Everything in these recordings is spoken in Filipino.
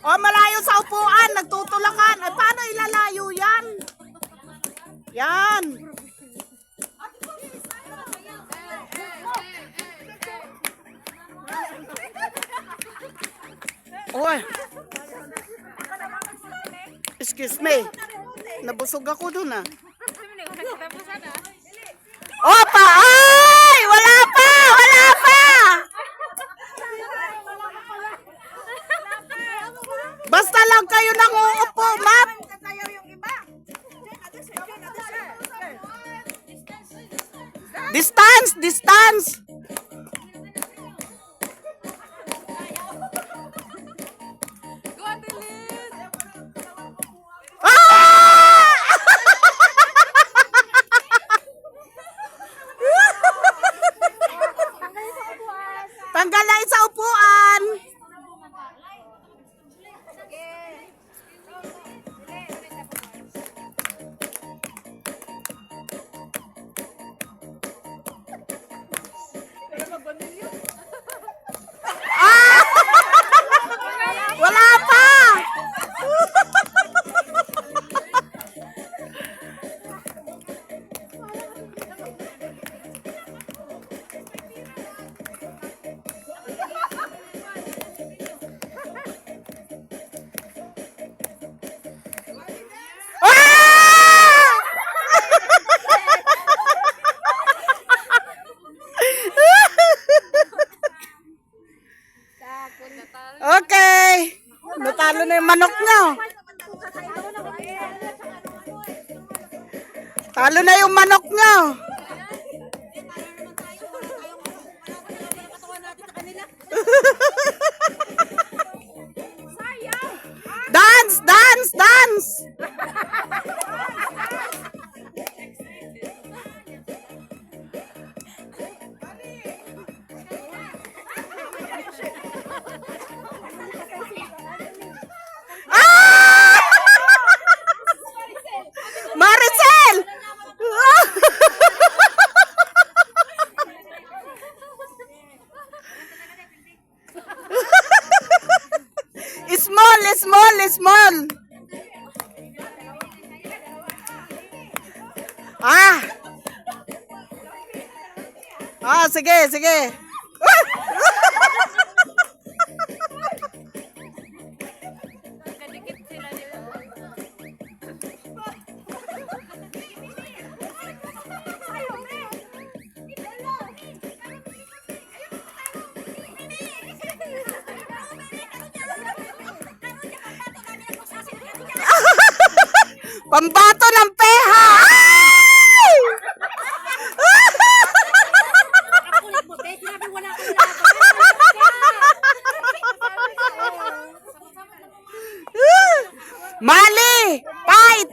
Oh, malayo sa upuan. Nagtutulakan. Ay, paano ilalayo yan? Yan. Uy. Excuse me. Nabusog ako dun ah. Opa! Ay! Wala pa! Wala pa! Basta lang kayo nang uupo, ma'am. Distance! Distance! Ah! Tanggal na sa upuan. Ah! Wala pa. Okay. Natalo na yung manok nyo. Talo na yung manok nyo. Dance! Dance! Dance! Maricel! Small, small, small. Ah. Ah, sige, sige. Pambato ng peha! Ay! Mali! Fight!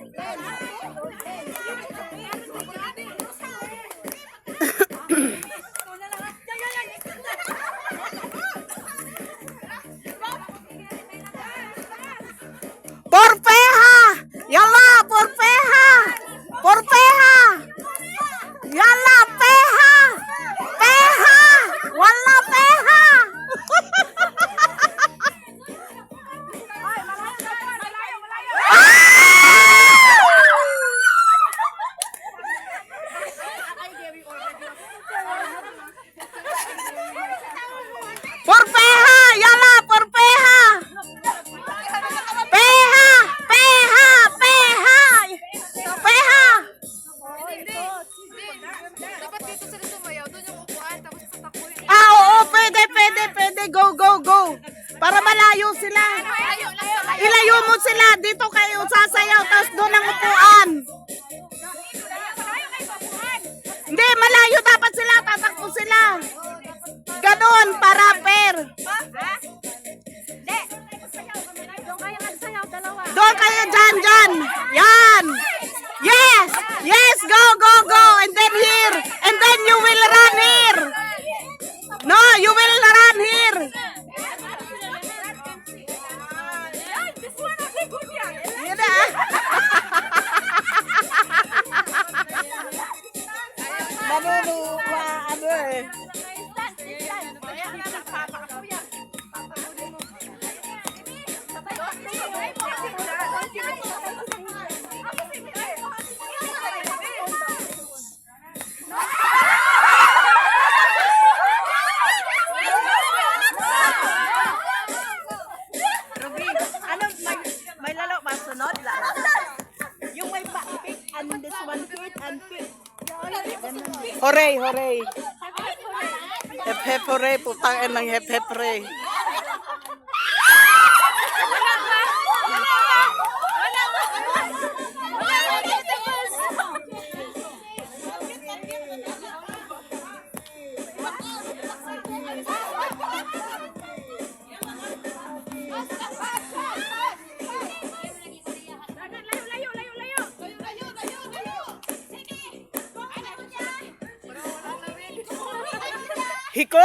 Por peha! Yalla, por peha! Por peha! Yalla, peha! Peha! Wala peha! Por peha! Yalla, por peha! Peha! Peha! Peha! Peha! Dapat dito sila sumayaw. Doon yung upuan. Tapos satakbo yung... Ah, oo, pwede, pwede, pwede. Go, go, go. Para malayo sila. Layo, layo, layo. Ilayo mo sila. Dito kayo sasayaw. Tapos doon ang upuan. Hindi, malayo dapat sila. Tatakbo sila. Ganon, para fair. Doon kayo dyan, dyan. Yan. Yes. Yes, go, go, go. And then here. And then you will run here. No, you will run here. Yun na. Manunuwa, ano eh. Kaya nga nagpapa ka kuya. Tatalunin mo. Ruby, ano, may lalo ba sunod? Yung may pick and this one hit and pick. Hooray, hooray. Hep hep hooray, putang ng hep hep hooray. Hiko!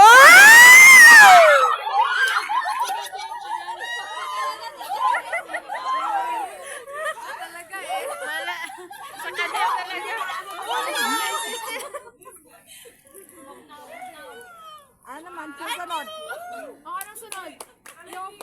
Talaga eh. Wala. Sa kanya talaga. Ano naman, susunod? Anong sunod? Yung